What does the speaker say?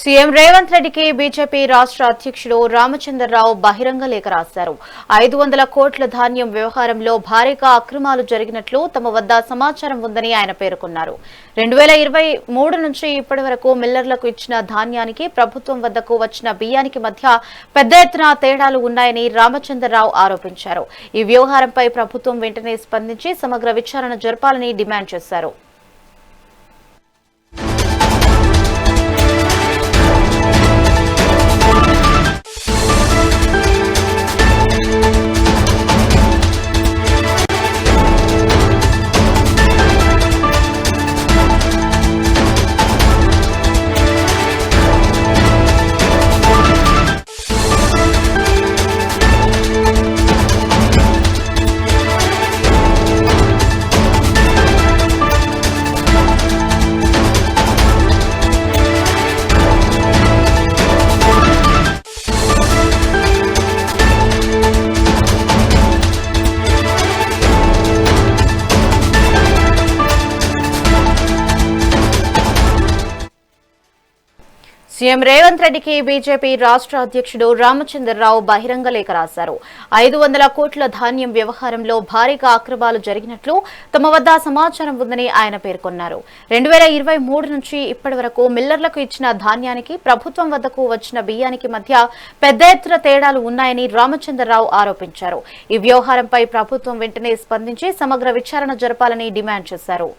CM Revanth రెడ్డికి BJP రాష్ట్ర అధ్యక్షుడు రామచంద్రరావు బహిరంగ లేఖ రాశారు. 500 కోట్ల ధాన్యం వ్యవహారంలో భారీగా అక్రమాలు జరిగినట్లు తమ వద్ద సమాచారం ఉందని ఆయన పేర్కొన్నారు. 2023 నుంచి ఇప్పటి వరకు మిల్లర్లకు ఇచ్చిన ధాన్యానికి ప్రభుత్వం వద్దకు వచ్చిన బియ్యానికి మధ్య పెద్ద ఎత్తున తేడాలు ఉన్నాయని రామచంద్రరావు ఆరోపించారు. ఈ వ్యవహారంపై ప్రభుత్వం వెంటనే స్పందించి సమగ్ర విచారణ జరపాలని డిమాండ్ చేశారు. సీఎం రేవంత్ రెడ్డికి బీజేపీ రాష్ట్ర అధ్యక్షుడు రామచంద్రరావు బహిరంగ లేఖ రాశారు. 500 కోట్ల ధాన్యం వ్యవహారంలో భారీగా అక్రమాలు జరిగినట్లు తమ వద్ద సమాచారం ఉందని ఆయన పేర్కొన్నారు. 2023 నుంచి ఇప్పటి వరకు మిల్లర్లకు ఇచ్చిన ధాన్యానికి ప్రభుత్వం వద్దకు వచ్చిన బియ్యానికి మధ్య పెద్ద ఎత్తున తేడాలు ఉన్నాయని రామచంద్రరావు ఆరోపించారు. ఈ వ్యవహారంపై ప్రభుత్వం వెంటనే స్పందించి సమగ్ర విచారణ జరపాలని డిమాండ్ చేశారు.